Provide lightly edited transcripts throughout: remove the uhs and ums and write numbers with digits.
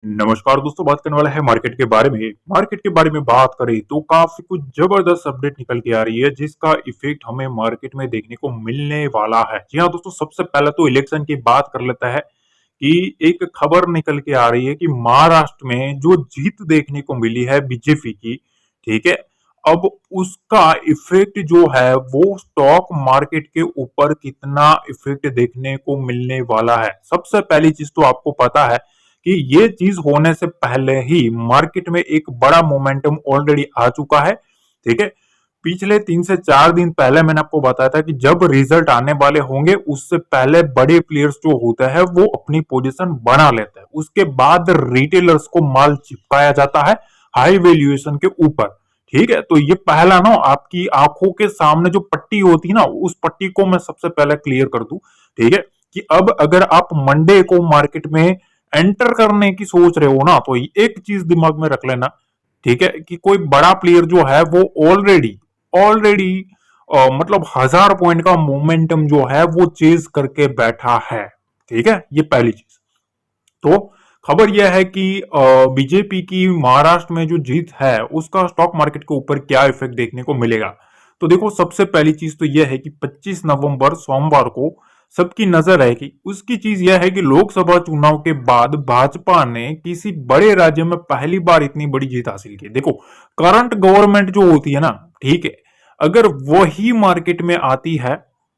नमस्कार दोस्तों, बात करने वाला है मार्केट के बारे में। मार्केट के बारे में बात करें तो काफी कुछ जबरदस्त अपडेट निकल के आ रही है जिसका इफेक्ट हमें मार्केट में देखने को मिलने वाला है। जी हाँ दोस्तों, सबसे पहले तो इलेक्शन की बात कर लेता है कि एक खबर निकल के आ रही है कि महाराष्ट्र में जो जीत देखने को मिली है बीजेपी की, ठीक है, अब उसका इफेक्ट जो है वो स्टॉक मार्केट के ऊपर कितना इफेक्ट देखने को मिलने वाला है। सबसे पहली चीज तो आपको पता है कि ये चीज होने से पहले ही मार्केट में एक बड़ा मोमेंटम ऑलरेडी आ चुका है। ठीक है, पिछले 3 से 4 दिन पहले मैंने आपको बताया था कि जब रिजल्ट आने वाले होंगे उससे पहले बड़े प्लेयर्स जो होते हैं वो अपनी पोजीशन बना लेते हैं, उसके बाद रिटेलर्स को माल चिपकाया जाता है हाई वैल्यूएशन के ऊपर। ठीक है, तो ये पहला ना आपकी आंखों के सामने जो पट्टी होती है ना, उस पट्टी को मैं सबसे पहले क्लियर कर दूं। ठीक है, कि अब अगर आप मंडे को मार्केट में एंटर करने की सोच रहे हो ना, तो एक चीज दिमाग में रख लेना, ठीक है, कि कोई बड़ा प्लेयर जो है वो ऑलरेडी ऑलरेडी मतलब 1000 पॉइंट का मोमेंटम जो है वो चेज करके बैठा है। ठीक है, ये पहली चीज। तो खबर यह है कि बीजेपी की महाराष्ट्र में जो जीत है उसका स्टॉक मार्केट के ऊपर क्या इफेक्ट देखने को मिलेगा। तो देखो, सबसे पहली चीज तो यह है कि 25 नवंबर सोमवार को सबकी नजर रहेगी। उसकी चीज यह है कि लोकसभा चुनाव के बाद भाजपा ने किसी बड़े राज्य में पहली बार इतनी बड़ी जीत हासिल की। देखो, करंट गवर्नमेंट जो होती है ना, ठीक है, अगर वही मार्केट में आती है,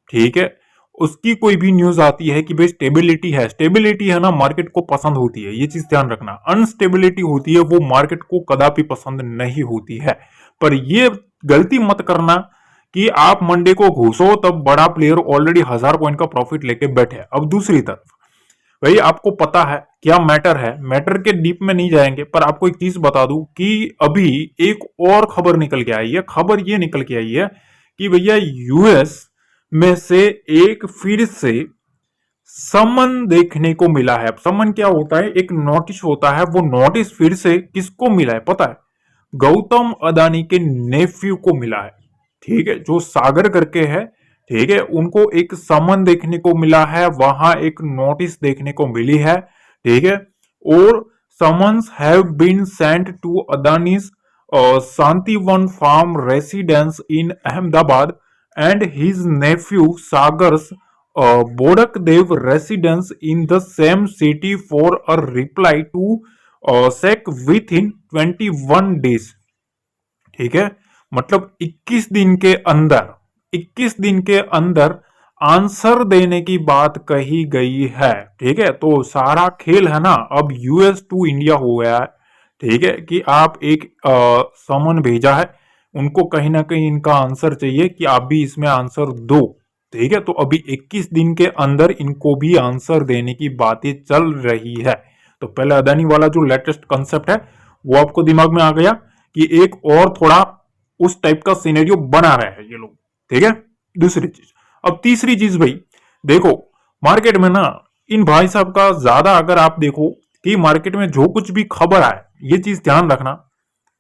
ठीक है, उसकी कोई भी न्यूज आती है कि भाई स्टेबिलिटी है ना, मार्केट को पसंद होती है। ये चीज ध्यान रखना, अनस्टेबिलिटी होती है वो मार्केट को कदापि पसंद नहीं होती है। पर ये गलती मत करना कि आप मंडे को घुसो तब बड़ा प्लेयर ऑलरेडी 1000 पॉइंट का प्रॉफिट लेके बैठे। अब दूसरी तरफ भाई आपको पता है क्या मैटर है, मैटर के डीप में नहीं जाएंगे, पर आपको एक चीज बता दूं कि अभी एक और खबर निकल के आई है। खबर ये निकल के आई है कि भैया यूएस में से एक फिर से समन देखने को मिला है। अब समन क्या होता है, एक नोटिस होता है, वो नोटिस फिर से किसको मिला है पता है? गौतम अदानी के नेफ्यू को मिला है। ठीक है, जो सागर करके है, ठीक है, उनको एक समन देखने को मिला है, वहां एक नोटिस देखने को मिली है। ठीक है, और summons have been sent to Adani's Shantivan farm residence in Ahmedabad and his nephew Sagar's Bodakdev residence in the same city for a reply to SEC within 21 days। ठीक है, मतलब 21 दिन के अंदर आंसर देने की बात कही गई है। ठीक है, तो सारा खेल है ना अब यूएस टू इंडिया हो गया है। ठीक है, कि आप एक समन भेजा है, उनको कहीं ना कहीं इनका आंसर चाहिए कि आप भी इसमें आंसर दो। ठीक है, तो अभी 21 दिन के अंदर इनको भी आंसर देने की बातें चल रही है। तो पहले अदानी वाला जो लेटेस्ट कंसेप्ट है वो आपको दिमाग में आ गया कि एक और थोड़ा उस टाइप का सिनेरियो बना रहे हैं ये लोग। ठीक है, दूसरी चीज। अब तीसरी चीज भाई, देखो मार्केट में ना इन भाई साहब का ज्यादा अगर आप देखो कि मार्केट में जो कुछ भी खबर आए, ये चीज ध्यान रखना।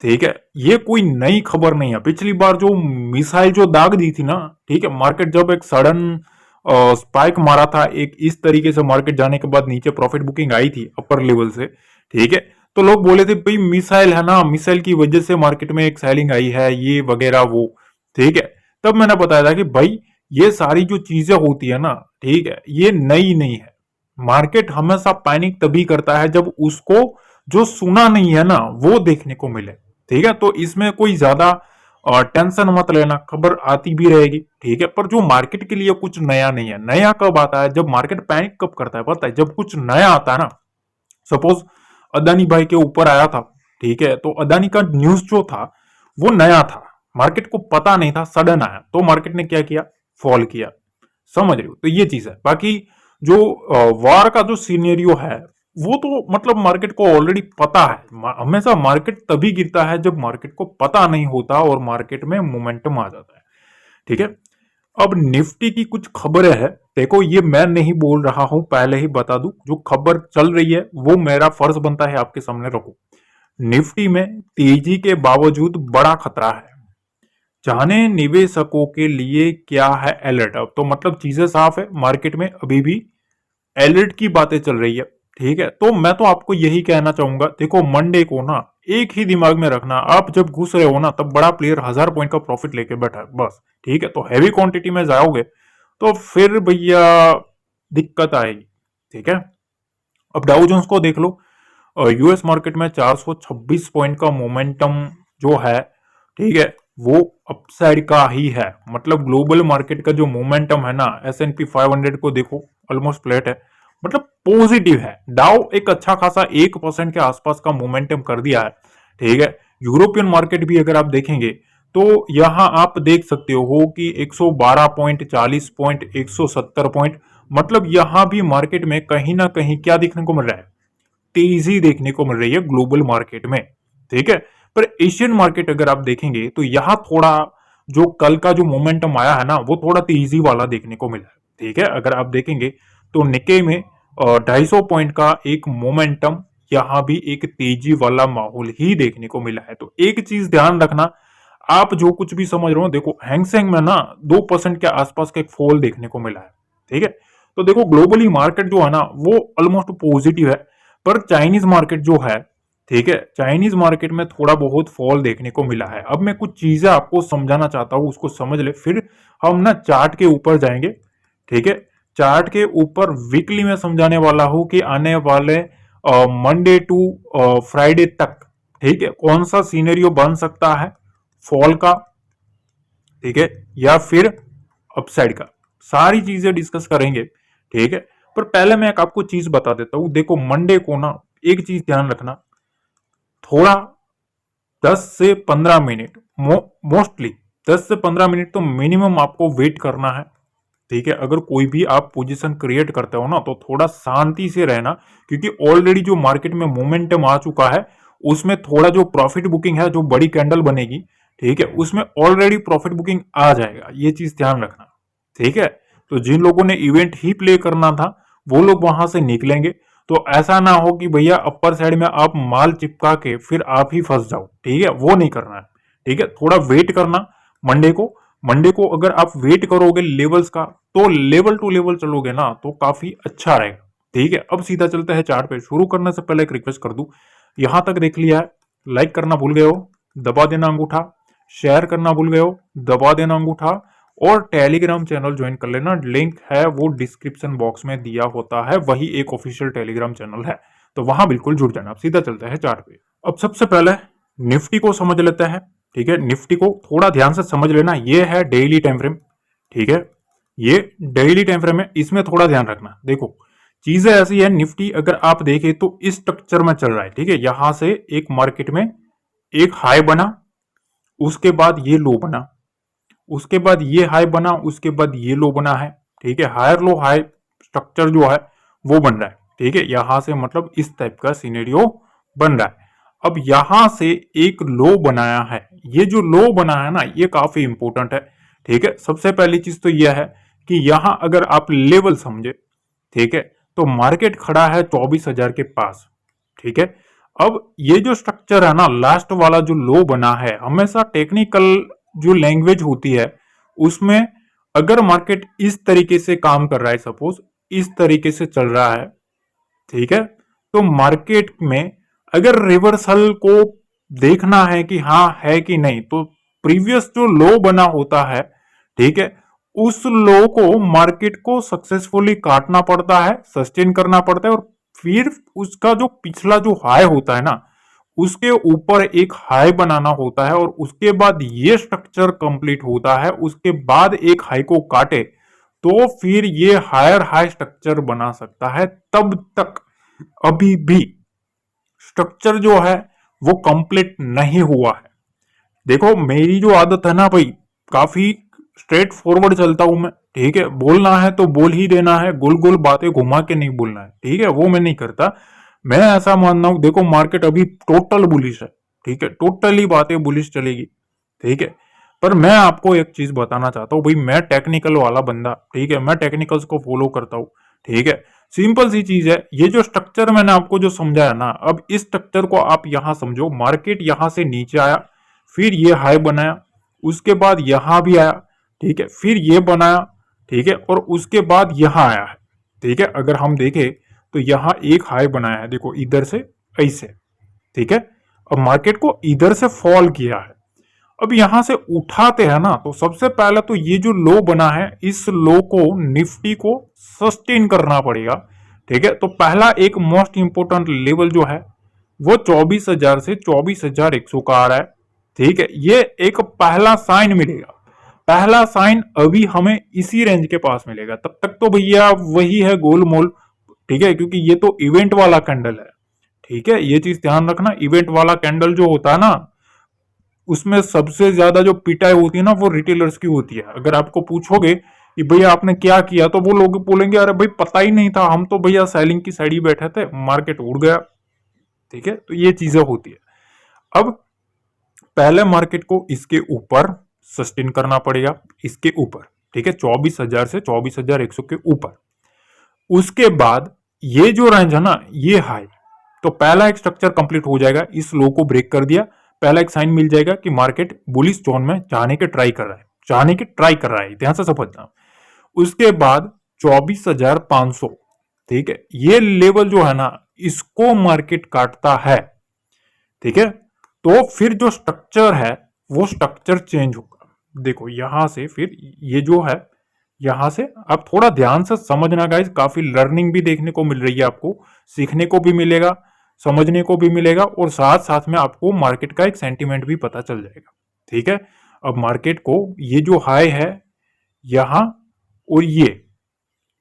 ठीक है, ये कोई नई खबर नहीं है। पिछली बार जो मिसाइल जो दाग दी थी ना, ठीक है, मार्केट जब एक सडन स्पाइक मारा था, एक इस तरीके से मार्केट जाने के बाद नीचे प्रॉफिट बुकिंग आई थी अपर लेवल से। ठीक है, तो लोग बोले थे भाई मिसाइल है ना, मिसाइल की वजह से मार्केट में एक सेलिंग आई है, ये वगैरह वो। ठीक है, तब मैंने बताया था कि भाई ये सारी जो चीजें होती है ना, ठीक है, ये नई नहीं है। मार्केट हमेशा पैनिक तभी करता है जब उसको जो सुना नहीं है ना वो देखने को मिले। ठीक है, तो इसमें कोई ज्यादा टेंशन मत लेना, खबर आती भी रहेगी। ठीक है, पर जो मार्केट के लिए कुछ नया नहीं है। नया कब आता है? जब मार्केट पैनिक कब करता है पता है? जब कुछ नया आता है ना, सपोज अदानी भाई के ऊपर आया था, ठीक है, तो अदानी का न्यूज जो था वो नया था, मार्केट को पता नहीं था, सडन आया तो मार्केट ने क्या किया? फॉल किया। समझ रहे हो? तो ये चीज है। बाकी जो वार का जो सीनेरियो है वो तो मतलब मार्केट को ऑलरेडी पता है। हमेशा मार्केट तभी गिरता है जब मार्केट को पता नहीं होता और मार्केट में मोमेंटम आ जाता है। ठीक है, अब निफ्टी की कुछ खबरें हैं। देखो, ये मैं नहीं बोल रहा हूं, पहले ही बता दूं, जो खबर चल रही है वो मेरा फर्ज बनता है आपके सामने रखो। निफ्टी में तेजी के बावजूद बड़ा खतरा है। जाने निवेशकों के लिए क्या है अलर्ट। अब तो मतलब चीजें साफ है, मार्केट में अभी भी अलर्ट की बातें चल रही है। ठीक है, तो मैं तो आपको यही कहना चाहूंगा, देखो मंडे को ना एक ही दिमाग में रखना, आप जब घुस रहे हो ना तब बड़ा प्लेयर 1000 पॉइंट का प्रॉफिट लेके बैठा है बस। ठीक है, तो हैवी क्वांटिटी में जाओगे तो फिर भैया दिक्कत आएगी। ठीक है, अब डाउ जोन्स को देख लो, यूएस मार्केट में 426 पॉइंट का मोमेंटम जो है, ठीक है, वो अपसाइड का ही है। मतलब ग्लोबल मार्केट का जो मोमेंटम है ना, S&P 500 को देखो ऑलमोस्ट फ्लैट है, मतलब पॉजिटिव है। डाउ एक अच्छा खासा 1% के आसपास का मोमेंटम कर दिया है। ठीक है, यूरोपियन मार्केट भी अगर आप देखेंगे तो यहां आप देख सकते हो कि 112 पॉइंट, 40 पॉइंट, 170 पॉइंट, मतलब यहां भी मार्केट में कहीं ना कहीं क्या देखने को मिल रहा है, तेजी देखने को मिल रही है ग्लोबल मार्केट में। ठीक है, पर एशियन मार्केट अगर आप देखेंगे तो यहां थोड़ा जो कल का जो मोमेंटम आया है ना वो थोड़ा तेजी वाला देखने को मिला है। ठीक है, अगर आप देखेंगे तो निके में 250 पॉइंट का एक मोमेंटम, यहां भी एक तेजी वाला माहौल ही देखने को मिला है। तो एक चीज ध्यान रखना, आप जो कुछ भी समझ रहे हो, देखो हैंगसेंग में ना 2% के आसपास का एक फॉल देखने को मिला है। ठीक है, तो देखो ग्लोबली मार्केट जो है ना वो ऑलमोस्ट पॉजिटिव है, पर चाइनीज मार्केट जो है, ठीक है, चाइनीज मार्केट में थोड़ा बहुत फॉल देखने को मिला है। अब मैं कुछ चीजें आपको समझाना चाहता हूं, उसको समझ ले, फिर हम ना चार्ट के ऊपर जाएंगे। ठीक है, चार्ट के ऊपर वीकली में समझाने वाला हूं कि आने वाले मंडे टू फ्राइडे तक, ठीक है, कौन सा सीनेरियो बन सकता है फॉल का, ठीक है, या फिर अपसाइड का, सारी चीजें डिस्कस करेंगे। ठीक है, पर पहले मैं एक आपको चीज बता देता हूं, देखो मंडे को ना एक चीज ध्यान रखना, थोड़ा 10 से 15 मिनट, मोस्टली 10 से 15 मिनट तो मिनिमम आपको वेट करना है। ठीक है, अगर कोई भी आप पोजीशन क्रिएट करते हो ना तो थोड़ा शांति से रहना, क्योंकि ऑलरेडी जो मार्केट में मोमेंटम आ चुका है उसमें थोड़ा जो प्रॉफिट बुकिंग है, जो बड़ी कैंडल बनेगी, ठीक है, उसमें ऑलरेडी प्रॉफिट बुकिंग आ जाएगा, ये चीज ध्यान रखना। ठीक है, तो जिन लोगों ने इवेंट ही प्ले करना था वो लोग वहां से निकलेंगे, तो ऐसा ना हो कि भैया अपर साइड में आप माल चिपका के फिर आप ही फंस जाओ। ठीक है, वो नहीं करना है। ठीक है, थोड़ा वेट करना मंडे को। मंडे को अगर आप वेट करोगे लेवल्स का तो लेवल टू लेवल चलोगे ना तो काफी अच्छा रहेगा। ठीक है, अब सीधा चलते हैं चार्ट पे। शुरू करने से पहले एक रिक्वेस्ट कर दूं, यहां तक देख लिया है, लाइक करना भूल गए हो, दबा देना अंगूठा, शेयर करना भूल गए हो, दबा देना अंगूठा, और टेलीग्राम चैनल ज्वाइन कर लेना, लिंक है वो डिस्क्रिप्शन बॉक्स में दिया होता है, वही एक ऑफिशियल टेलीग्राम चैनल है, तो वहां बिल्कुल जुड़ जाना। अब सीधा चलते हैं चार्ट पे। अब सबसे पहले निफ्टी को समझ लेते हैं। ठीक है, निफ्टी को थोड़ा ध्यान से समझ लेना, ये है डेली टाइम फ्रेम। ठीक है, ये डेली टाइम फ्रेम है, इसमें थोड़ा ध्यान रखना। देखो चीजें ऐसी है, निफ्टी अगर आप देखें तो इस स्ट्रक्चर में चल रहा है। ठीक है, यहां से एक मार्केट में एक हाई बना, उसके बाद ये लो बना, उसके बाद ये हाई बना, उसके बाद ये लो बना है। ठीक है, हायर लो हाई स्ट्रक्चर जो है वो बन रहा है। ठीक है, यहां से मतलब इस टाइप का सिनेरियो बन रहा है। अब यहां से एक लो बनाया है, ये जो लो बना है ना ये काफी इंपॉर्टेंट है। ठीक है, सबसे पहली चीज तो यह है कि यहां अगर आप लेवल समझे, ठीक है, तो मार्केट खड़ा है 24,000 के पास। ठीक है, अब ये जो स्ट्रक्चर है ना, लास्ट वाला जो लो बना है, हमेशा टेक्निकल जो लैंग्वेज होती है उसमें अगर मार्केट इस तरीके से काम कर रहा है, सपोज इस तरीके से चल रहा है, ठीक है, तो मार्केट में अगर रिवर्सल को देखना है कि हाँ है कि नहीं, तो प्रीवियस जो लो बना होता है, ठीक है, उस लो को मार्केट को सक्सेसफुली काटना पड़ता है, सस्टेन करना पड़ता है, और फिर उसका जो पिछला जो हाई होता है ना उसके ऊपर एक हाई बनाना होता है, और उसके बाद ये स्ट्रक्चर कंप्लीट होता है, उसके बाद एक हाई को काटे तो फिर ये हायर हाई स्ट्रक्चर बना सकता है। तब तक अभी भी स्ट्रक्चर जो है वो कंप्लीट नहीं हुआ है। देखो मेरी जो आदत है ना भाई, काफी स्ट्रेट फॉरवर्ड चलता हूं मैं। ठीक है, बोलना है तो बोल ही देना है, गोल गोल बातें घुमा के नहीं बोलना है। ठीक है, वो मैं नहीं करता। मैं ऐसा मानना हूं, देखो मार्केट अभी टोटल बुलिश है। ठीक है, टोटली बातें बुलिश चलेगी। ठीक है, पर मैं आपको एक चीज बताना चाहता हूँ भाई, मैं टेक्निकल वाला बंदा, ठीक है, मैं टेक्निकल्स को फॉलो करता हूँ। ठीक है, सिंपल सी चीज है, ये जो स्ट्रक्चर मैंने आपको जो समझाया ना, अब इस स्ट्रक्चर को आप यहां समझो, मार्केट यहां से नीचे आया, फिर ये हाई बनाया, उसके बाद यहां भी आया, ठीक है, फिर ये बनाया, ठीक है, और उसके बाद यहां आया है। ठीक है, अगर हम देखें तो यहाँ एक हाई बनाया है, देखो इधर से ऐसे, ठीक है। अब मार्केट को इधर से फॉल किया है, अब यहां से उठाते हैं ना, तो सबसे पहले तो ये जो लो बना है, इस लो को निफ्टी को सस्टेन करना पड़ेगा, ठीक है। तो पहला एक मोस्ट इंपोर्टेंट लेवल जो है वो 24,000 से 24,100 का आ रहा है, ठीक है। ये एक पहला साइन मिलेगा, पहला साइन अभी हमें इसी रेंज के पास मिलेगा। तब तक तो भैया वही है गोलमोल, ठीक है, क्योंकि ये तो इवेंट वाला कैंडल है, ठीक है। ये चीज ध्यान रखना, इवेंट वाला कैंडल जो होता है ना, उसमें सबसे ज्यादा जो पिटाई होती है ना वो रिटेलर्स की होती है। अगर आपको पूछोगे कि भैया आपने क्या किया, तो वो लोग बोलेंगे अरे भाई पता ही नहीं था, हम तो भैया सेलिंग की साइड ही बैठे थे, मार्केट उड़ गया, ठीक है। तो ये चीजें होती है। अब पहले मार्केट को इसके ऊपर सस्टेन करना पड़ेगा, इसके ऊपर, ठीक है, 24,000 से 24,100 के ऊपर। उसके बाद ये जो रेंज है ना, ये हाई, तो पहला एक स्ट्रक्चर कंप्लीट हो जाएगा, इस लो को ब्रेक कर दिया, पहला एक साइन मिल जाएगा कि मार्केट बुलिश जोन में जाने के ट्राई कर रहा है, जाने की ट्राई कर रहा है, ध्यान से समझना। उसके बाद 24,500, ठीक है, ये लेवल जो है ना, इसको मार्केट काटता है, ठीक है। तो फिर जो स्ट्रक्चर है वो स्ट्रक्चर चेंज होगा। देखो यहां से फिर ये जो है, यहां से आप थोड़ा ध्यान से समझना गाइस, काफी लर्निंग भी देखने को मिल रही है, आपको सीखने को भी मिलेगा, समझने को भी मिलेगा, और साथ साथ में आपको मार्केट का एक सेंटीमेंट भी पता चल जाएगा, ठीक है। अब मार्केट को ये जो हाई है यहां और ये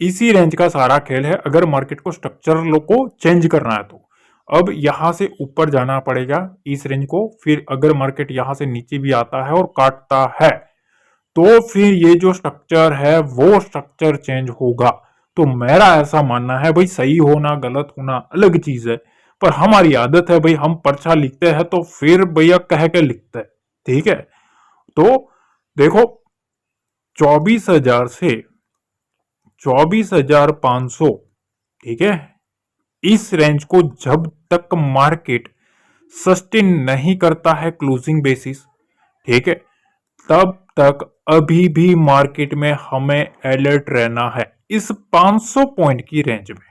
इसी रेंज का सारा खेल है, अगर मार्केट को स्ट्रक्चर को चेंज करना है तो। अब यहां से ऊपर जाना पड़ेगा इस रेंज को, फिर अगर मार्केट यहां से नीचे भी आता है और काटता है, तो फिर ये जो स्ट्रक्चर है वो स्ट्रक्चर चेंज होगा। तो मेरा ऐसा मानना है भाई, सही होना गलत होना अलग चीज है, पर हमारी आदत है भाई, हम पर्चा लिखते हैं तो फिर भैया कह के लिखते हैं, ठीक है। तो देखो 24,000 से 24,500, ठीक है, इस रेंज को जब तक मार्केट सस्टेन नहीं करता है क्लोजिंग बेसिस, ठीक है, तब तक अभी भी मार्केट में हमें अलर्ट रहना है इस 500 पॉइंट की रेंज में,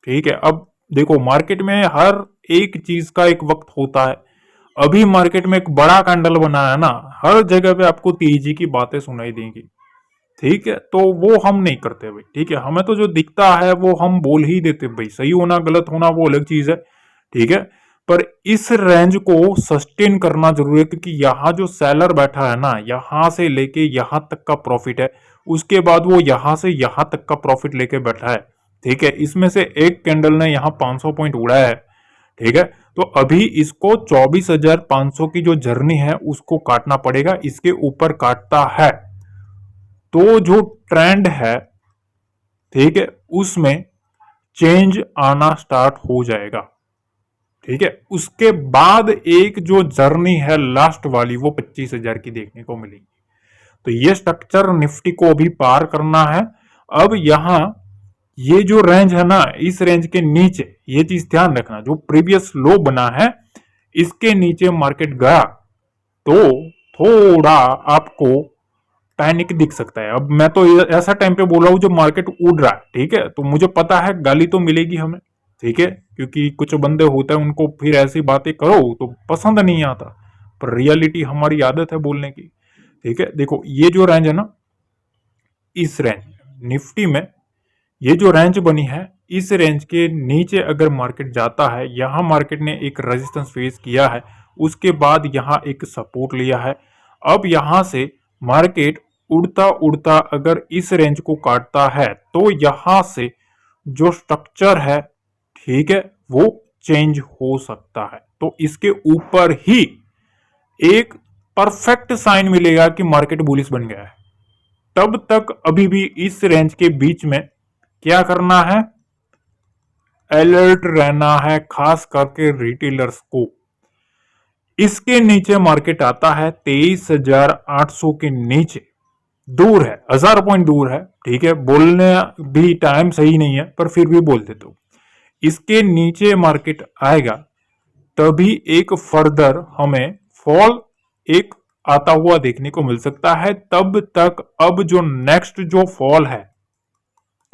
ठीक है। अब देखो मार्केट में हर एक चीज का एक वक्त होता है, अभी मार्केट में एक बड़ा कैंडल बना है ना, हर जगह पे आपको तेजी की बातें सुनाई देंगी, ठीक है। तो वो हम नहीं करते भाई, ठीक है, हमें तो जो दिखता है वो हम बोल ही देते भाई, सही होना गलत होना वो अलग चीज है, ठीक है। पर इस रेंज को सस्टेन करना जरूरी है, क्योंकि यहाँ जो सेलर बैठा है ना, यहां से लेके यहां तक का प्रॉफिट है, उसके बाद वो यहां से यहां तक का प्रॉफिट लेके बैठा है, ठीक है। इसमें से एक कैंडल ने यहाँ 500 पॉइंट उड़ाया है, ठीक है। तो अभी इसको 24,500 की जो जर्नी है उसको काटना पड़ेगा, इसके ऊपर काटता है तो जो ट्रेंड है, ठीक है, उसमें चेंज आना स्टार्ट हो जाएगा, ठीक है। उसके बाद एक जो जर्नी है लास्ट वाली वो 25,000 की देखने को मिलेगी। तो ये स्ट्रक्चर निफ्टी को अभी पार करना है। अब यहां ये जो रेंज है ना, इस रेंज के नीचे ये चीज ध्यान रखना, जो प्रीवियस लो बना है इसके नीचे मार्केट गया तो थोड़ा आपको पैनिक दिख सकता है। अब मैं तो ऐसा टाइम पे बोल रहा हूं जब मार्केट उड़ रहा है, ठीक है, तो मुझे पता है गाली तो मिलेगी हमें, ठीक है, क्योंकि कुछ बंदे होते हैं उनको फिर ऐसी बातें करो तो पसंद नहीं आता, पर रियलिटी हमारी आदत है बोलने की, ठीक है। देखो ये जो रेंज है ना, इस रेंज निफ्टी में ये जो रेंज बनी है, इस रेंज के नीचे अगर मार्केट जाता है, यहां मार्केट ने एक रेजिस्टेंस फेस किया है, उसके बाद यहां एक सपोर्ट लिया है। अब यहां से मार्केट उड़ता उड़ता अगर इस रेंज को काटता है तो यहां से जो स्ट्रक्चर है, ठीक है, वो चेंज हो सकता है। तो इसके ऊपर ही एक परफेक्ट साइन मिलेगा कि मार्केट बुलिश बन गया है। तब तक अभी भी इस रेंज के बीच में क्या करना है, अलर्ट रहना है, खास करके रिटेलर्स को। इसके नीचे मार्केट आता है 23,800 के नीचे, दूर है, 1000 पॉइंट दूर है, ठीक है, बोलने भी टाइम सही नहीं है पर फिर भी बोल देते हो। इसके नीचे मार्केट आएगा तभी एक फर्दर हमें फॉल एक आता हुआ देखने को मिल सकता है। तब तक अब जो नेक्स्ट जो फॉल है,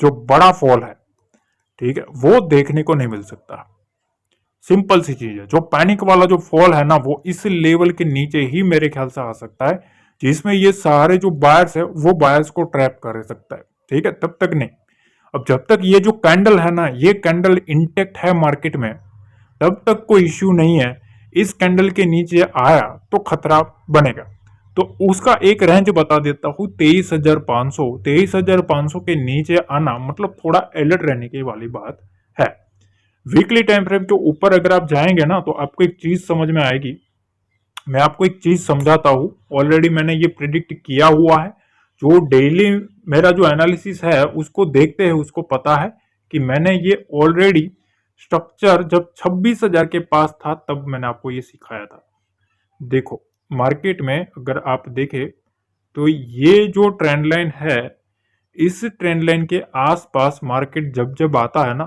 जो बड़ा फॉल है, ठीक है, वो देखने को नहीं मिल सकता। सिंपल सी चीज है। जो पैनिक वाला जो फॉल है ना, वो इस लेवल के नीचे ही मेरे ख्याल से आ सकता है, जिसमें ये सारे जो बायर्स है वो बायर्स को ट्रैप कर सकता है। ठीक है, तब तक नहीं। अब जब तक ये जो कैंडल है ना, ये कैंडल इंटेक्ट है मार्केट में, तब तक कोई इश्यू नहीं है। इस कैंडल के नीचे आया तो खतरा बनेगा। तो उसका एक रेंज बता देता हूं, 23,500। 23,500 के नीचे आना मतलब थोड़ा अलर्ट रहने की वाली बात है। वीकली टाइम फ्रेम के ऊपर अगर आप जाएंगे ना, तो आपको एक चीज समझ में आएगी। मैं आपको एक चीज समझाता हूं, ऑलरेडी मैंने ये प्रिडिक्ट किया हुआ है। जो डेली मेरा जो एनालिसिस है उसको देखते हैं, उसको पता है कि मैंने ये ऑलरेडी स्ट्रक्चर जब 26,000 के पास था तब मैंने आपको ये सिखाया था। देखो, मार्केट में अगर आप देखें तो ये जो ट्रेंड लाइन है, इस ट्रेंड लाइन के आसपास मार्केट जब जब आता है ना,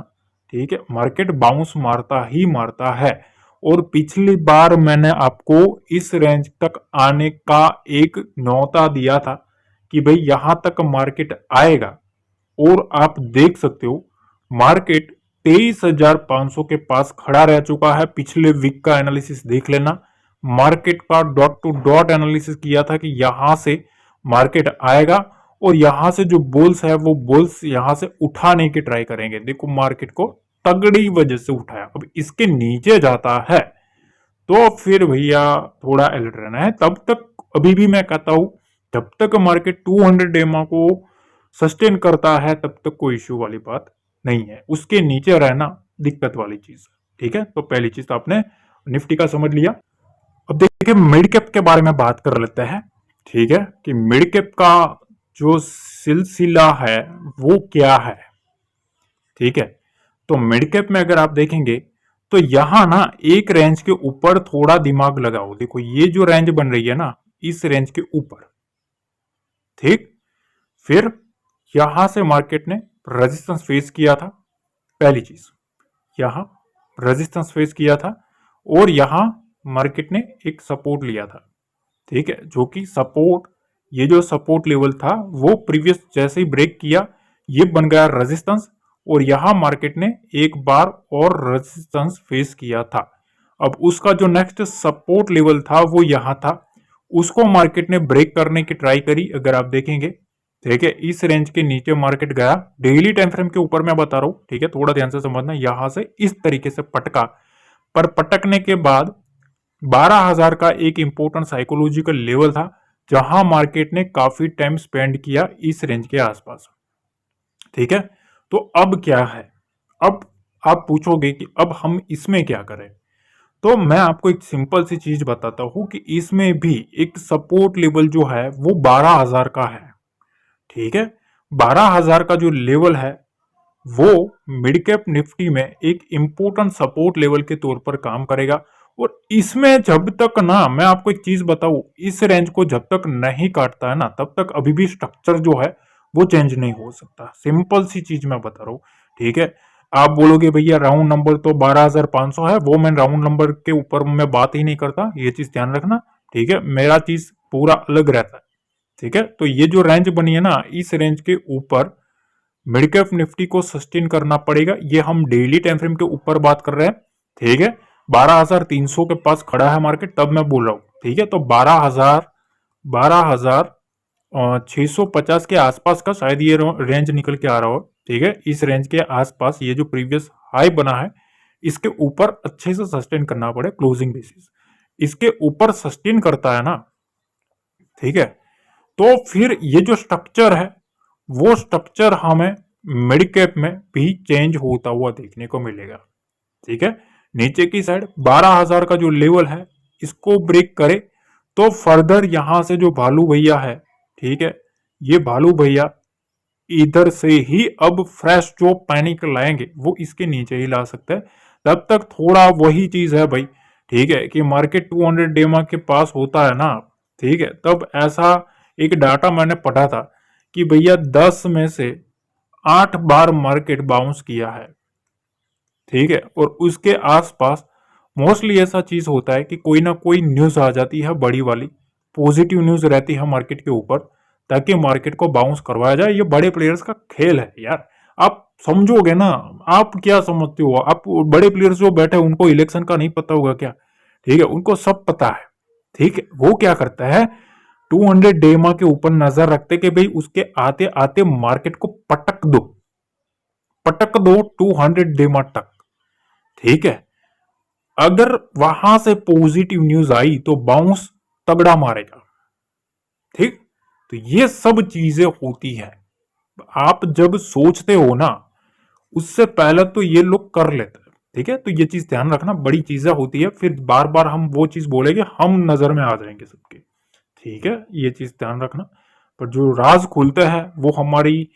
ठीक है, मार्केट बाउंस मारता ही मारता है। और पिछली बार मैंने आपको इस रेंज तक आने का एक न्योता दिया था कि भाई यहां तक मार्केट आएगा। और आप देख सकते हो मार्केट 23,500 के पास खड़ा रह चुका है। पिछले वीक का एनालिसिस देख लेना, मार्केट का डॉट टू डॉट एनालिसिस किया था कि यहां से मार्केट आएगा और यहां से जो बुल्स है वो बुल्स यहां से उठाने की ट्राई करेंगे। देखो मार्केट को तगड़ी वजह से उठाया, अब इसके नीचे जाता है तो फिर भैया थोड़ा अलर्ट रहना है। तब तक अभी भी मैं कहता हूं, जब तक मार्केट 200 डेमा को सस्टेन करता है तब तक कोई इश्यू वाली बात नहीं है। उसके नीचे रहना दिक्कत वाली चीज। ठीक है, तो पहली चीज तो आपने निफ्टी का समझ लिया। अब देखिए मिड कैप के बारे में बात कर लेते हैं। ठीक है, कि मिड कैप का जो सिलसिला है वो क्या है। ठीक है, तो मिड कैप में अगर आप देखेंगे तो यहां ना एक रेंज के ऊपर थोड़ा दिमाग लगाओ। देखो ये जो रेंज बन रही है ना, इस रेंज के ऊपर, ठीक, फिर यहां से मार्केट ने रेजिस्टेंस फेस किया था। पहली चीज, यहां रेजिस्टेंस फेस किया था और यहां मार्केट ने एक सपोर्ट लिया था। ठीक है, जो कि सपोर्ट, ये जो सपोर्ट लेवल था वो प्रीवियस जैसे ही ब्रेक किया ये बन गया रेजिस्टेंस। और यहां मार्केट ने एक बार और रेजिस्टेंस फेस किया था। अब उसका जो नेक्स्ट सपोर्ट लेवल था वो यहां था, उसको मार्केट ने ब्रेक करने की ट्राई करी। अगर आप देखेंगे, ठीक है, इस रेंज के नीचे मार्केट गया। डेली टाइम फ्रेम के ऊपर मैं बता रहा हूं, ठीक है, थोड़ा ध्यान से समझना। यहां से इस तरीके से पटका, पर पटकने के बाद 12,000 का एक इंपॉर्टेंट साइकोलॉजिकल लेवल था, जहां मार्केट ने काफी टाइम स्पेंड किया इस रेंज के आसपास। ठीक है, तो अब क्या है। अब आप पूछोगे कि अब हम इसमें क्या करें, तो मैं आपको एक सिंपल सी चीज बताता हूं कि इसमें भी एक सपोर्ट लेवल जो है वो 12,000 का है। ठीक है, 12,000 का जो लेवल है वो मिड कैप निफ्टी में एक इंपॉर्टेंट सपोर्ट लेवल के तौर पर काम करेगा। और इसमें जब तक ना, मैं आपको एक चीज बताऊं, इस रेंज को जब तक नहीं काटता है ना, तब तक अभी भी स्ट्रक्चर जो है वो चेंज नहीं हो सकता। सिंपल सी चीज मैं बता रहा हूं। ठीक है, आप बोलोगे भैया राउंड नंबर तो 12,500 है, वो मैं राउंड नंबर के ऊपर मैं बात ही नहीं करता, ये चीज ध्यान रखना। ठीक है, मेरा चीज पूरा अलग रहता है। ठीक है, तो ये जो रेंज बनी है ना, इस रेंज के ऊपर मिड कैप निफ्टी को सस्टेन करना पड़ेगा। ये हम डेली टाइम फ्रेम के ऊपर बात कर रहे हैं। ठीक है, 12,300 के पास खड़ा है मार्केट, तब मैं बोल रहा हूं। ठीक है, तो 12,650 के आसपास का शायद ये रेंज निकल के आ रहा हो। ठीक है, इस रेंज के आसपास ये जो प्रीवियस हाई बना है, इसके ऊपर अच्छे से सस्टेन करना पड़े क्लोजिंग बेसिस। इसके ऊपर सस्टेन करता है ना, ठीक है, तो फिर ये जो स्ट्रक्चर है वो स्ट्रक्चर हमें मिड कैप में भी चेंज होता हुआ देखने को मिलेगा। ठीक है, नीचे की साइड 12,000 का जो लेवल है इसको ब्रेक करे तो फर्दर यहां से जो भालू भैया है, ठीक है, ये भालू भैया इधर से ही अब फ्रेश जो पैनिक लाएंगे वो इसके नीचे ही ला सकते हैं। तब तक थोड़ा वही चीज है भाई, ठीक है, कि मार्केट 200 डेमा के पास होता है ना, ठीक है, तब ऐसा एक डाटा मैंने पढ़ा था कि भैया 10 में से 8 बार मार्केट बाउंस किया है। ठीक है, और उसके आसपास मोस्टली ऐसा चीज होता है कि कोई ना कोई न्यूज आ जाती है बड़ी वाली, पॉजिटिव न्यूज रहती है मार्केट के ऊपर, ताकि मार्केट को बाउंस करवाया जाए। ये बड़े प्लेयर्स का खेल है यार। आप समझोगे ना। आप क्या समझते हो, आप बड़े प्लेयर्स जो बैठे हैं उनको इलेक्शन का नहीं पता होगा क्या? ठीक है, उनको सब पता है। ठीक है, वो क्या करता है, 200 डेमा के ऊपर नजर रखते कि भाई उसके आते आते मार्केट को पटक दो, पटक दो 200 डेमा तक। ठीक है, अगर वहां से पॉजिटिव न्यूज आई तो बाउंस तगड़ा मारेगा। ठीक, तो ये सब चीजें होती है। आप जब सोचते हो ना, उससे पहले तो ये लोग कर लेते हैं। ठीक है, तो ये चीज ध्यान रखना, बड़ी चीजें होती है, फिर बार बार हम वो चीज बोलेंगे हम नजर में आ जाएंगे सबके। ठीक है, ये चीज ध्यान रखना। पर जो राज खुलते हैं वो हमारी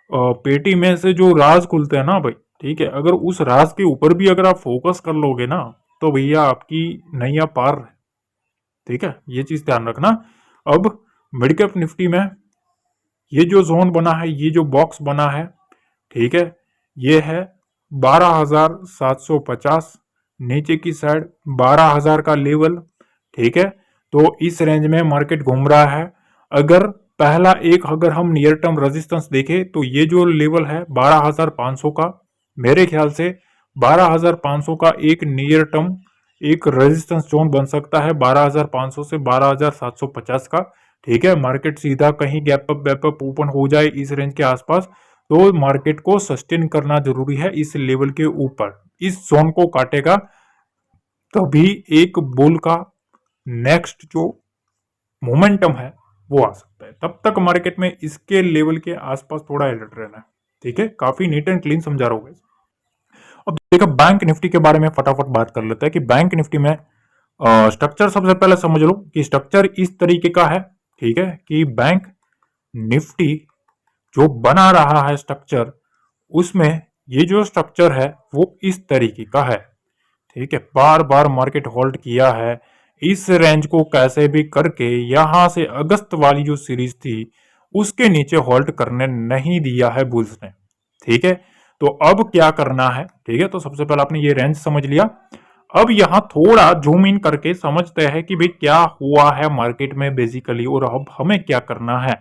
पेटी में से जो राज खुलते हैं ना भाई, ठीक है, अगर उस राज के ऊपर भी अगर आप फोकस कर लोगे ना, तो भैया आपकी नैया पार है। ठीक है, ये चीज ध्यान रखना। अब मिड कैप निफ्टी में ये जो जोन बना है, ये जो बॉक्स बना है, ठीक है, ये है 12,750, नीचे की साइड 12,000 का लेवल। ठीक है, तो इस रेंज में मार्केट घूम रहा है। अगर पहला एक अगर हम नियर टर्म रेजिस्टेंस देखें तो ये जो लेवल है 12,500 का, मेरे ख्याल से 12,500 का एक नियर टर्म एक रेजिस्टेंस जोन बन सकता है, 12,500 से 12,750 का। ठीक है, मार्केट सीधा कहीं गैप अप ओपन हो जाए इस रेंज के आसपास, तो मार्केट को सस्टेन करना जरूरी है इस लेवल के ऊपर। इस जोन को काटेगा तभी एक बुल का नेक्स्ट जो मोमेंटम है वो आ सकता है। तब तक मार्केट में इसके लेवल के आसपास थोड़ा अलर्ट रहना है। ठीक है, काफी नीट एंड क्लीन समझा रहा हूँ। अब देखो बैंक निफ्टी के बारे में फटाफट बात कर लेते हैं कि बैंक निफ्टी में स्ट्रक्चर सबसे पहले समझ लो कि स्ट्रक्चर इस तरीके का है। ठीक है, कि बैंक निफ्टी जो बना रहा है स्ट्रक्चर, उसमें ये जो स्ट्रक्चर है वो इस तरीके का है। ठीक है, बार बार मार्केट होल्ड किया है इस रेंज को कैसे भी करके, यहां से अगस्त वाली जो सीरीज थी उसके नीचे होल्ड करने नहीं दिया है बुल्स ने। ठीक है, तो अब क्या करना है? ठीक है, तो सबसे पहले आपने ये रेंज समझ लिया। अब यहां थोड़ा जूम इन करके समझते हैं कि भाई क्या हुआ है मार्केट में बेसिकली, और अब हमें क्या करना है।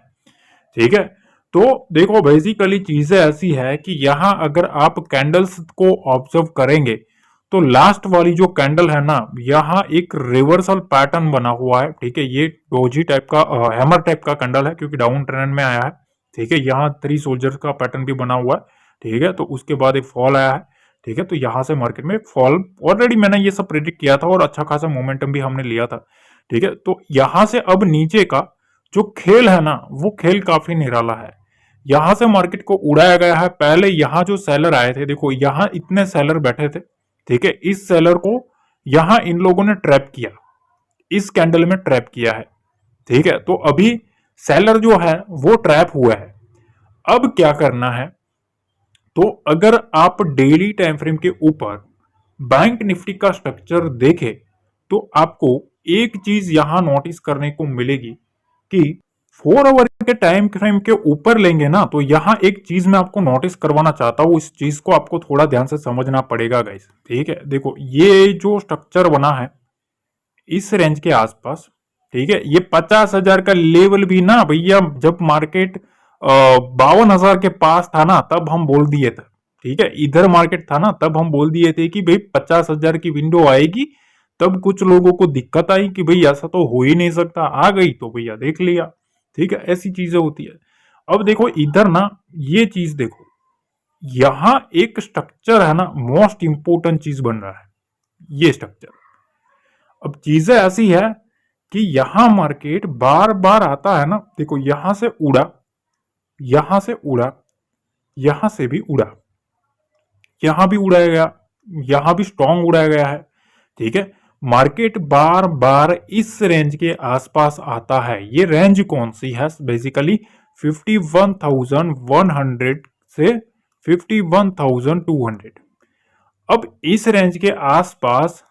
ठीक है, तो देखो बेसिकली चीजें ऐसी है कि यहां अगर आप कैंडल्स को ऑब्जर्व करेंगे तो लास्ट वाली जो कैंडल है ना, यहाँ एक रिवर्सल पैटर्न बना हुआ है। ठीक है, ये डोजी टाइप का हैमर टाइप का कैंडल है क्योंकि डाउन ट्रेंड में आया है। ठीक है, यहाँ 3 सोल्जर्स का पैटर्न भी बना हुआ है। ठीक है, तो उसके बाद एक फॉल आया है। ठीक है, तो यहाँ से मार्केट में फॉल ऑलरेडी मैंने ये सब प्रेडिक्ट किया था और अच्छा खासा मोमेंटम भी हमने लिया था। ठीक है, तो यहां से अब नीचे का जो खेल है ना, वो खेल काफी निराला है। यहां से मार्केट को उड़ाया गया है। पहले यहां जो सेलर आए थे, देखो यहां इतने सेलर बैठे थे। ठीक है, इस सेलर को यहां इन लोगों ने ट्रैप किया, इस कैंडल में ट्रैप किया है। ठीक है, तो अभी सेलर जो है वो ट्रैप हुआ है। अब क्या करना है, तो अगर आप डेली टाइम फ्रेम के ऊपर बैंक निफ्टी का स्ट्रक्चर देखें तो आपको एक चीज यहां नोटिस करने को मिलेगी कि 4 आवर के टाइम फ्रेम के ऊपर लेंगे ना, तो यहां एक चीज मैं आपको नोटिस करवाना चाहता हूं, इस चीज को आपको थोड़ा ध्यान से समझना पड़ेगा गाइस। ठीक है, देखो ये जो स्ट्रक्चर बना है इस रेंज के आसपास, ठीक है, ये 50,000 का लेवल भी ना भैया, जब मार्केट 52,000 के पास था ना तब हम बोल दिए थे। ठीक है, इधर मार्केट था ना तब हम बोल दिए थे कि भाई 50,000 की विंडो आएगी। तब कुछ लोगों को दिक्कत आई कि भाई ऐसा तो हो ही नहीं सकता, आ गई तो भैया देख लिया। ठीक है, ऐसी चीजें होती है। अब देखो इधर ना, ये चीज देखो, यहां एक स्ट्रक्चर है ना, मोस्ट इंपोर्टेंट चीज बन रहा है ये स्ट्रक्चर। अब चीजें ऐसी है कि यहां मार्केट बार बार आता है ना, देखो यहां से उड़ा, यहां से उड़ा, यहां से भी उड़ा, यहां भी उड़ाया गया, यहां भी स्ट्रॉन्ग उड़ाया गया है। ठीक है, मार्केट बार बार इस रेंज के आसपास आता है। ये रेंज कौन सी है? बेसिकली 51,100 से 51,200। अब इस रेंज के आसपास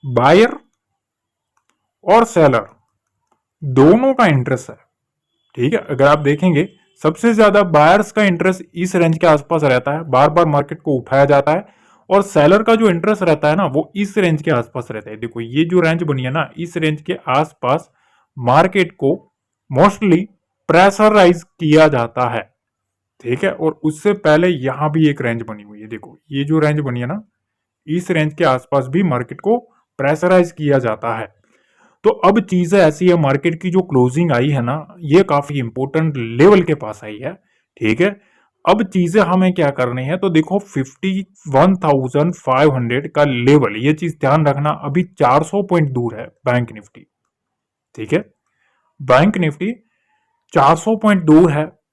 बायर और सेलर दोनों का इंटरेस्ट है। ठीक है, अगर आप देखेंगे सबसे ज्यादा बायर्स का इंटरेस्ट इस रेंज के आसपास रहता है, बार बार मार्केट को उठाया जाता है, और सेलर का जो इंटरेस्ट रहता है ना वो इस रेंज के आसपास रहता है। देखो ये जो रेंज बनी है ना, इस रेंज के आसपास मार्केट को मोस्टली प्रेशराइज किया जाता है। ठीक है। और उससे पहले यहाँ भी एक रेंज बनी हुई है, देखो ये जो रेंज बनी है ना, इस रेंज के आसपास भी मार्केट को प्रेशराइज किया जाता है। तो अब चीजें ऐसी है, मार्केट की जो क्लोजिंग आई है ना, ये काफी इंपॉर्टेंट लेवल के पास आई है। ठीक है। अब चीजें हमें क्या करनी है, तो देखो 51,500 का लेवल, ये चीज ध्यान रखना, अभी 400 पॉइंट दूर है बैंक निफ्टी। ठीक है। बैंक निफ्टी 400 पॉइंट दूर है।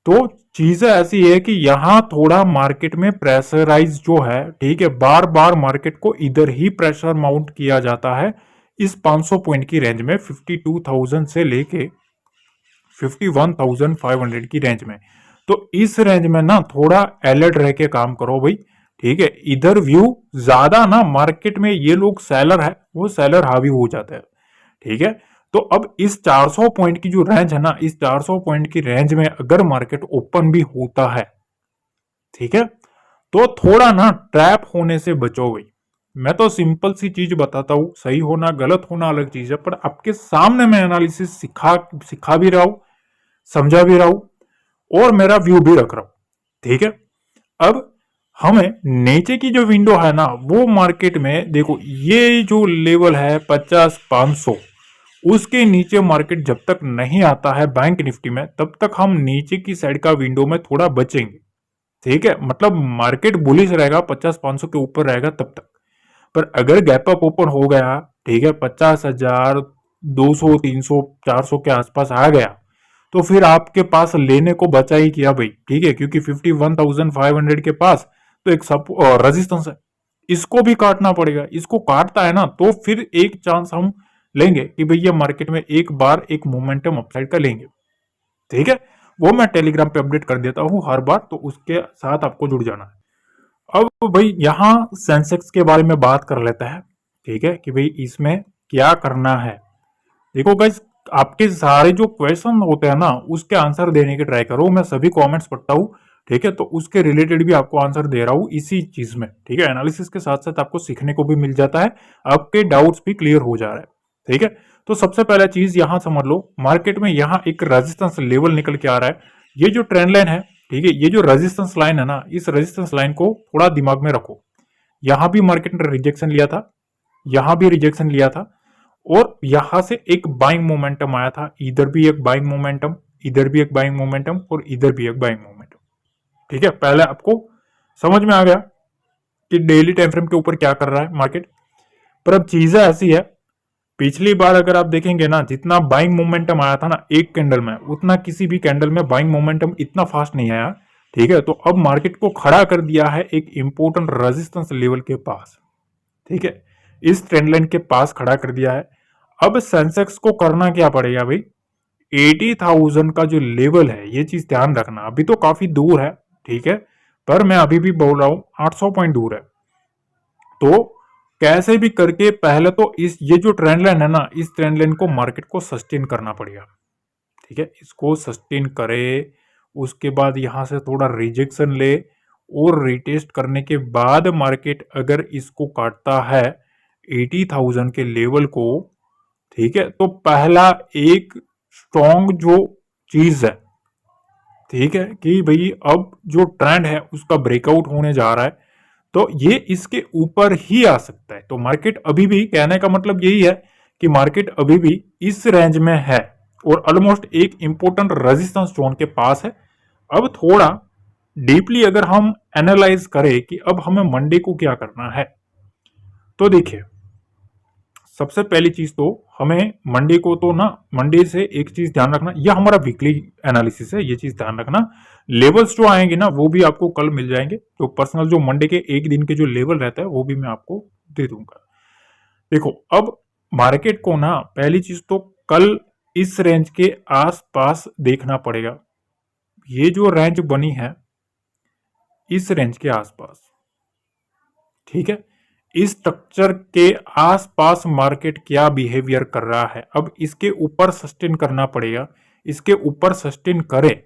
तो चीजें ऐसी है कि यहां थोड़ा मार्केट में प्रेशराइज जो है, ठीक है, बार बार मार्केट को इधर ही प्रेशर माउंट किया जाता है इस 500 पॉइंट की रेंज में, 52,000 से लेके 51,500 की रेंज में। तो इस रेंज में ना थोड़ा अलर्ट रह के काम करो भाई। ठीक है। इधर व्यू ज्यादा ना, मार्केट में ये लोग सेलर है, वो सेलर हावी हो जाता है। ठीक है। तो अब इस 400 पॉइंट की जो रेंज है ना, इस 400 पॉइंट की रेंज में अगर मार्केट ओपन भी होता है, ठीक है, तो थोड़ा ना ट्रैप होने से बचो भाई। मैं तो सिंपल सी चीज बताता हूं, सही होना गलत होना अलग चीज है, पर आपके सामने मैं एनालिसिस सिखा सिखा भी रहा हूं, समझा भी रहा हूं, और मेरा व्यू भी रख रहा हूं। ठीक है। अब हमें नीचे की जो विंडो है ना, वो मार्केट में देखो, ये जो लेवल है 50,500, उसके नीचे मार्केट जब तक नहीं आता है बैंक निफ्टी में, तब तक हम नीचे की साइड का विंडो में थोड़ा बचेंगे। ठीक है। मतलब मार्केट बुलिश रहेगा, 50,500 के ऊपर रहेगा तब तक। पर अगर गैप अप ओपन हो गया, ठीक है, 50,000, 200, 300, 400 के आसपास आ गया, तो फिर आपके पास लेने को बचा ही किया भाई। ठीक है। क्योंकि 51,500 के पास तो एक सब रेजिस्टेंस है, इसको भी काटना पड़ेगा। इसको काटता है ना, तो फिर एक चांस हम लेंगे कि भैया मार्केट में एक बार एक मोमेंटम अपसाइड का लेंगे। ठीक है। वो मैं टेलीग्राम पे अपडेट कर देता हूं हर बार, तो उसके साथ आपको जुड़ जाना है। अब भाई यहां सेंसेक्स के बारे में बात कर लेता है। ठीक है, कि भाई इसमें क्या करना है। देखो गाइस, आपके सारे जो क्वेश्चन होते हैं ना, उसके आंसर देने की ट्राई करो। मैं सभी कमेंट्स पढ़ता हूँ। ठीक है। तो उसके रिलेटेड भी आपको आंसर दे रहा हूँ इसी चीज में। ठीक है। एनालिसिस के साथ साथ आपको सीखने को भी मिल जाता है, आपके डाउट्स भी क्लियर हो जा रहा है। ठीक है। तो सबसे पहला चीज यहां समझ लो, मार्केट में यहां एक रेजिस्टेंस लेवल निकल के आ रहा है। ये जो ट्रेंड लाइन है, ठीक है, ये जो रेजिस्टेंस लाइन है ना, इस रेजिस्टेंस लाइन को थोड़ा दिमाग में रखो। यहां भी मार्केट ने रिजेक्शन लिया था, यहां भी रिजेक्शन लिया था, और यहां से एक बाइंग मोमेंटम आया था। इधर भी एक बाइंग मोमेंटम, इधर भी एक बाइंग मोमेंटम, और इधर भी एक बाइंग मोमेंटम। ठीक है। पहले आपको समझ में आ गया कि डेली टाइम फ्रेम के ऊपर क्या कर रहा है मार्केट। पर अब चीजें ऐसी है, पिछली बार अगर आप देखेंगे ना, जितना बाइंग मोमेंटम आया था ना एक कैंडल में, उतना किसी भी कैंडल में बाइंग मोमेंटम इतना फास्ट नहीं आया। ठीक है। तो अब मार्केट को खड़ा कर दिया है एक इंपॉर्टेंट रेजिस्टेंस लेवल के पास। ठीक है। इस ट्रेंड लाइन के पास खड़ा कर दिया है। अब सेंसेक्स को करना क्या पड़ेगा भाई, 80,000 का जो लेवल है, ये चीज ध्यान रखना, अभी तो काफी दूर है। ठीक है। पर मैं अभी भी बोल रहा हूं 800 पॉइंट दूर है। तो कैसे भी करके पहले तो इस ये जो ट्रेंड लाइन है ना, इस ट्रेंड लाइन को मार्केट को सस्टेन करना पड़ेगा। ठीक है। इसको सस्टेन करे, उसके बाद यहां से थोड़ा रिजेक्शन ले, और रिटेस्ट करने के बाद मार्केट अगर इसको काटता है 80,000 के लेवल को, ठीक है, तो पहला एक स्ट्रॉन्ग जो चीज है, ठीक है, कि भाई अब जो ट्रेंड है उसका ब्रेकआउट होने जा रहा है, तो ये इसके ऊपर ही आ सकता है। तो मार्केट अभी भी, कहने का मतलब यही है कि मार्केट अभी भी इस रेंज में है, और ऑलमोस्ट एक इंपॉर्टेंट रेजिस्टेंस जोन के पास है। अब थोड़ा डीपली अगर हम एनालाइज करें कि अब हमें मंडे को क्या करना है, तो देखिए, सबसे पहली चीज तो हमें मंडे को, तो ना मंडे से एक चीज ध्यान रखना, यह हमारा वीकली एनालिसिस है, ये चीज ध्यान रखना। लेवल्स जो आएंगे ना, वो भी आपको कल मिल जाएंगे। तो पर्सनल जो मंडे के एक दिन के जो लेवल रहता है, वो भी मैं आपको दे दूंगा। देखो, अब मार्केट को ना पहली चीज तो कल इस रेंज के आसपास देखना पड़ेगा। ये जो रेंज बनी है, इस रेंज के आसपास, ठीक है, इस स्ट्रक्चर के आसपास मार्केट क्या बिहेवियर कर रहा है, अब इसके ऊपर सस्टेन करना पड़ेगा। इसके ऊपर सस्टेन करे,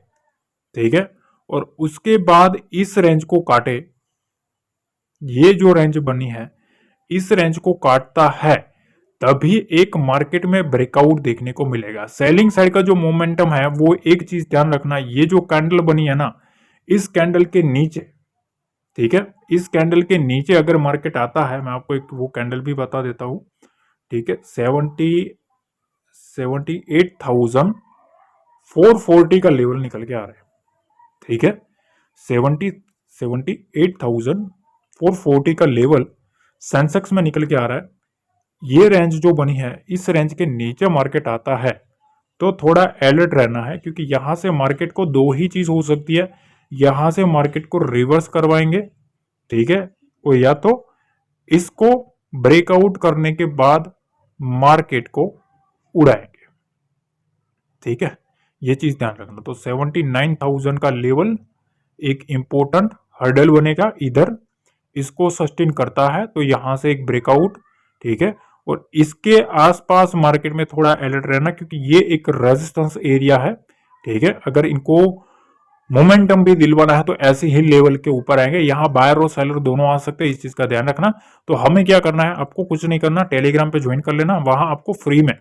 ठीक है, और उसके बाद इस रेंज को काटे। ये जो रेंज बनी है, इस रेंज को काटता है, तभी एक मार्केट में ब्रेकआउट देखने को मिलेगा। सेलिंग साइड का जो मोमेंटम है, वो एक चीज ध्यान रखना, ये जो कैंडल बनी है ना, इस कैंडल के नीचे, ठीक है, इस कैंडल के नीचे अगर मार्केट आता है, मैं आपको एक वो कैंडल भी बता देता हूं, ठीक है, 78,440 का लेवल निकल के आ रहा है, ठीक है, 78,440 का लेवल सेंसेक्स में निकल के आ रहा है। ये रेंज जो बनी है, इस रेंज के नीचे मार्केट आता है तो थोड़ा अलर्ट रहना है, क्योंकि यहां से मार्केट को दो ही चीज हो सकती है, यहां से मार्केट को रिवर्स करवाएंगे, ठीक है, और या तो इसको ब्रेकआउट करने के बाद मार्केट को उड़ाएंगे, ठीक है, ये चीज ध्यान रखना। तो 79,000 का लेवल एक इंपॉर्टेंट हर्डल बनेगा, इधर इसको सस्टेन करता है तो यहां से एक ब्रेकआउट, ठीक है, और इसके आसपास मार्केट में थोड़ा अलर्ट रहना, क्योंकि ये एक रेजिस्टेंस एरिया है, ठीक है, अगर इनको मोमेंटम भी दिलवाना है तो ऐसे ही लेवल के ऊपर आएंगे, यहां बायर और सेलर दोनों आ सकते हैं, इस चीज का ध्यान रखना। तो हमें क्या करना है, आपको कुछ नहीं करना, टेलीग्राम पे ज्वाइन कर लेना, वहां आपको फ्री में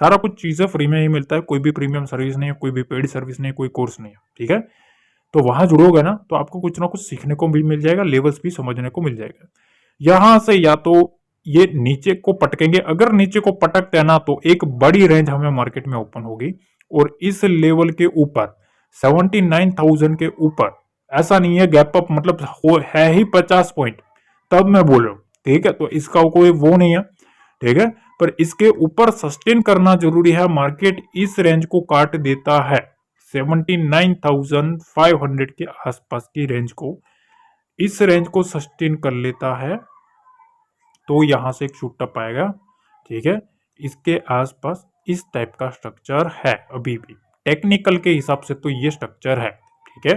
सारा कुछ चीजें फ्री में ही मिलता है, कोई भी प्रीमियम सर्विस नहीं है, कोई भी पेड सर्विस नहीं है, कोई कोर्स नहीं है, ठीक है। तो वहां जुड़ोगे ना तो आपको कुछ ना कुछ सीखने को भी मिल जाएगा, लेवल्स भी समझने को मिल जाएगा। यहां से या तो ये नीचे को पटकेंगे, अगर नीचे को पटकते हैं ना तो एक बड़ी रेंज हमें मार्केट में ओपन होगी, और इस लेवल के ऊपर 79,000 के ऊपर, ऐसा नहीं है गैप अप मतलब है ही 50 पॉइंट, तब मैं बोल रहा हूं, ठीक है, तो इसका कोई वो नहीं है, ठीक है, पर इसके ऊपर सस्टेन करना जरूरी है। मार्केट इस रेंज को काट देता है, 79,500 के आसपास की रेंज को, इस रेंज को सस्टेन कर लेता है तो यहां से एक शूट अप आएगा, ठीक है, इसके आसपास इस टाइप का स्ट्रक्चर है, अभी भी टेक्निकल के हिसाब से तो ये स्ट्रक्चर है, ठीक है,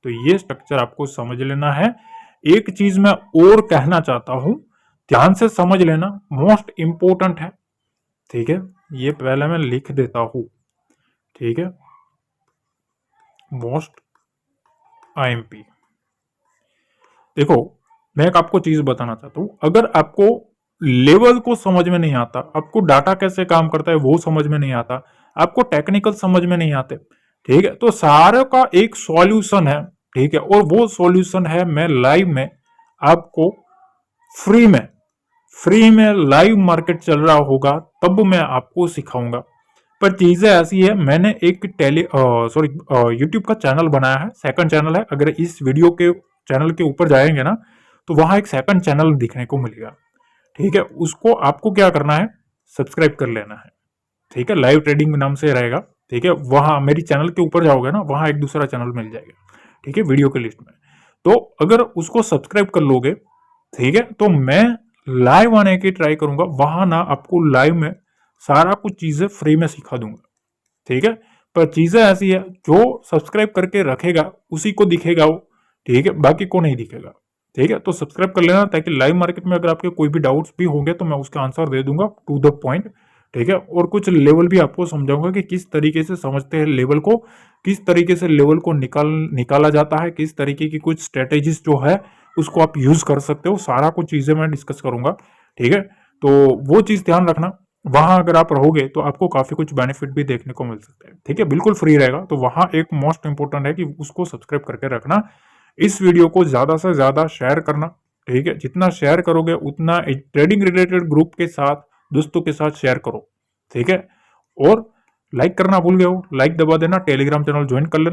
तो ये स्ट्रक्चर आपको समझ लेना है। एक चीज मैं और कहना चाहता हूं, ध्यान से समझ लेना, मोस्ट इंपोर्टेंट है, ठीक है, ये पहले मैं लिख देता हूं, ठीक है, मोस्ट आईएमपी। देखो, मैं एक आपको चीज बताना चाहता हूं, अगर आपको लेवल को समझ में नहीं आता, आपको डाटा कैसे काम करता है वो समझ में नहीं आता, आपको टेक्निकल समझ में नहीं आते, ठीक है, तो सारे का एक सॉल्यूशन है, ठीक है, और वो सॉल्यूशन है मैं लाइव में आपको फ्री में लाइव मार्केट चल रहा होगा तब मैं आपको सिखाऊंगा। पर चीजें ऐसी है, मैंने एक यूट्यूब का चैनल बनाया है, सेकंड चैनल है, अगर इस वीडियो के चैनल के ऊपर जाएंगे ना तो वहां एक सेकंड चैनल दिखने को मिलेगा, ठीक है, उसको आपको क्या करना है, सब्सक्राइब कर लेना है, ठीक है, लाइव ट्रेडिंग नाम से रहेगा, ठीक है, वहां मेरी चैनल के ऊपर जाओगे ना, वहां एक दूसरा चैनल मिल जाएगा, ठीक है, वीडियो के लिस्ट में। तो अगर उसको सब्सक्राइब कर लोगे, ठीक है, तो मैं लाइव आने की ट्राई करूंगा, वहां ना आपको लाइव में सारा कुछ चीजें फ्री में सिखा दूंगा, ठीक है, पर चीजें ऐसी है, जो सब्सक्राइब करके रखेगा उसी को दिखेगा वो, ठीक है, बाकी को नहीं दिखेगा, ठीक है, तो सब्सक्राइब कर लेना, ताकि लाइव मार्केट में अगर आपके कोई भी डाउट्स भी होंगे तो मैं उसका आंसर दे दूंगा टू द पॉइंट, ठीक है, और कुछ लेवल भी आपको समझाऊंगा कि किस तरीके से समझते हैं लेवल को, किस तरीके से लेवल को निकाला जाता है, किस तरीके की कुछ स्ट्रेटेजीज जो है उसको आप यूज कर सकते हो, सारा कुछ चीजें मैं डिस्कस करूंगा, ठीक है, तो वो चीज ध्यान रखना, वहां अगर आप रहोगे तो आपको काफी कुछ बेनिफिट भी देखने को मिल सकता है, ठीक है, बिल्कुल फ्री रहेगा, तो वहां एक मोस्ट इंपोर्टेंट है कि उसको सब्सक्राइब करके रखना। इस वीडियो को ज्यादा से ज्यादा शेयर करना, ठीक है, जितना शेयर करोगे उतना ट्रेडिंग रिलेटेड ग्रुप के साथ, दोस्तों के साथ शेयर करो, ठीक है, और लाइक करना भूल गए हो, लाइक दबा देना, टेलीग्राम चैनल ज्वाइन कर लेना।